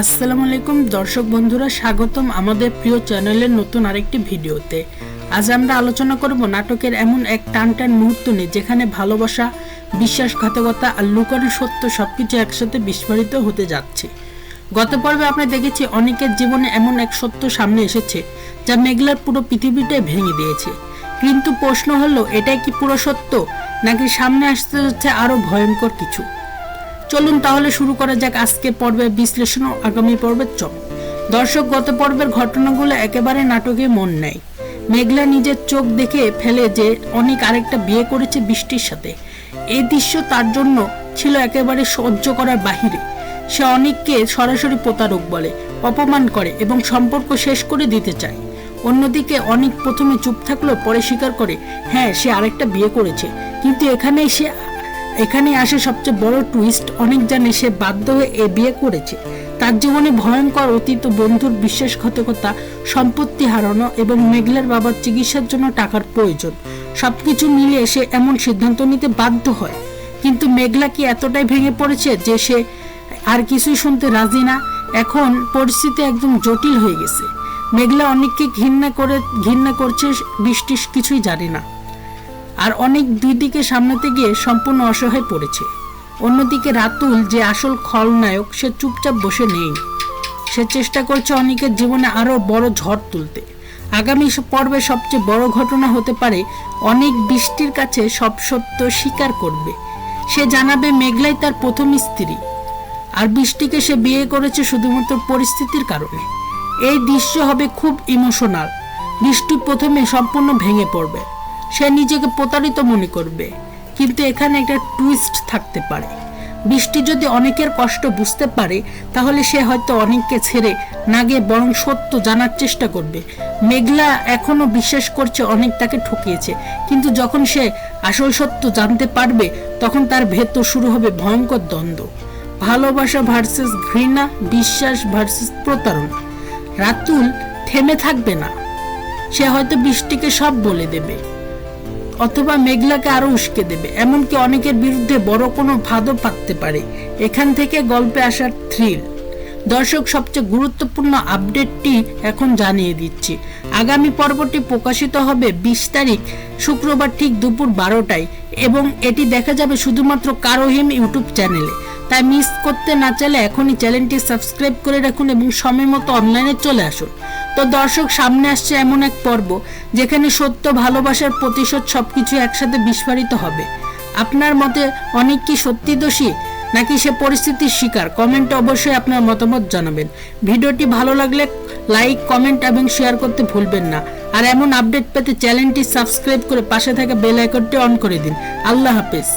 আসসালামু আলাইকুম দর্শক বন্ধুরা, স্বাগতম আমাদের প্রিয় চ্যানেলের নতুন আরেকটি ভিডিওতে। আজ আমরা আলোচনা করব নাটকের এমন এক টান মুহূর্ত নিয়ে যেখানে ভালোবাসা, বিশ্বাসঘাতকতা আর লুকানো সত্য সবকিছু একসাথে বিস্ফোরিত হতে যাচ্ছে। গত পর্বে আমরা দেখেছি অনেকের জীবনে এমন এক সত্য সামনে এসেছে যা মেঘলার পুরো পৃথিবীটাই ভেঙে দিয়েছে। কিন্তু প্রশ্ন হলো, এটাই কি পুরো সত্য, নাকি সামনে আসতে যাচ্ছে আরো ভয়ঙ্কর কিছু? চলুন তাহলে শুরু করা যাক আজকের পর্বের বিশ্লেষণ ও আগামী পর্বের চমক। দর্শক, গত পর্বের ঘটনাগুলো একেবারে নাটকে মন নেয়। মেঘলা নিজের চোখ দেখে ফেলে যে অনেক আরেকটা বিয়ে করেছে বৃষ্টির সাথে। এই দৃশ্য তার জন্য ছিল একেবারে সহ্য করার বাহিরে। সে অনেককে সরাসরি প্রতারক বলে, অপমান করে এবং সম্পর্ক শেষ করে দিতে চায়। অন্যদিকে অনেক প্রথমে চুপ থাকলেও পরে স্বীকার করে, হ্যাঁ সে আরেকটা বিয়ে করেছে। কিন্তু এখানে আসে সবচেয়ে বড় টুইস্ট। অনেক জানে সে বাধ্য হয়ে এ বিয়ে করেছে। তার জীবনে ভয়ঙ্কর অতীত, বন্ধুর বিশ্বাসঘাতকতা, সম্পত্তি হারানো এবং মেঘলার বাবার চিকিৎসার জন্য টাকার প্রয়োজন। সবকিছু মিলিয়ে সে এমন সিদ্ধান্ত নিতে বাধ্য হয়। কিন্তু মেঘলা কি এতটাই ভেঙে পড়েছে যে সে আর কিছুই শুনতে রাজি না? এখন পরিস্থিতি একদম জটিল হয়ে গেছে। মেঘলা অনেককে ঘৃণা করছে, বৃষ্টি কিছুই জানে না। আর অনেক দুই দিকে সামলাতে গিয়ে সম্পূর্ণ অসহায় পড়েছে। অন্যদিকে রাতুল, যে আসল খলনায়ক, সে চুপচাপ বসে নেই। সে চেষ্টা করছে অনেকের জীবনে আরো বড় ঝড় তুলতে। আগামী পর্বে সবচেয়ে বড় ঘটনা হতে পারে অনেক বৃষ্টির কাছে সব সত্য স্বীকার করবে। সে জানাবে মেঘলাই তার প্রথম স্ত্রী, আর বৃষ্টিকে সে বিয়ে করেছে শুধুমাত্র পরিস্থিতির কারণে। এই দৃশ্য হবে খুব ইমোশনাল। বৃষ্টি প্রথমে সম্পূর্ণ ভেঙে পড়বে। সে নিজেকে প্রতারিত মনে করবে, কিন্তু এখানে একটা টুইস্ট থাকতে পারে। বৃষ্টি যদি অনেকের কষ্ট বুঝতে পারে, তাহলে সে হয়তো অনেককে ছেড়ে না গিয়ে বরং সত্য জানার চেষ্টা করবে। মেঘলা এখনো বিশ্বাস করছে অনেক তাকে ঠকিয়েছে, কিন্তু যখন সে আসল সত্য জানতে পারবে, তখন তার ভেতর শুরু হবে ভয়ঙ্কর দ্বন্দ্ব। ভালোবাসা ভার্সেস ঘৃণা, বিশ্বাস ভার্সেস প্রতারণা। রাতুল থেমে থাকবে না। সে হয়তো বৃষ্টিকে সব বলে দেবে, অথবা মেঘলাকে আরো উস্কে দেবে। এমনকি অনেকের বিরুদ্ধে বড় কোনো ফাঁদও পাততে পারে। এখান থেকে গল্পে আসার থ্রিল। দর্শক, সবচেয়ে গুরুত্বপূর্ণ আপডেটটি এখন জানিয়ে দিচ্ছি। আগামী পর্বটি প্রকাশিত হবে 20 তারিখ শুক্রবার ঠিক দুপুর 12টায়, এবং এটি দেখা যাবে শুধুমাত্র কারোহিম ইউটিউব চ্যানেলে। তাই মিস করতে না চাইলে এখনই চ্যানেলটি সাবস্ক্রাইব করে রাখুন এবং সময় মতো অনলাইনে চলে আসুন। তো দর্শক, সামনে আসছে এমন এক পর্ব যেখানে সত্য, ভালোবাসার প্রতিশোধ সবকিছু একসাথে বিস্ফোরিত হবে। আপনার মতে অনেক কি সত্যি দোষী, নাকি সে পরিস্থিতির শিকার? কমেন্টে অবশ্যই আপনার মতামত জানাবেন। ভিডিওটি ভালো লাগলে লাইক, কমেন্ট এবং শেয়ার করতে ভুলবেন না। আর এমন আপডেট পেতে চ্যানেলটি সাবস্ক্রাইব করে পাশে থাকা বেল আইকনটি অন করে দিন। আল্লাহ হাফেজ।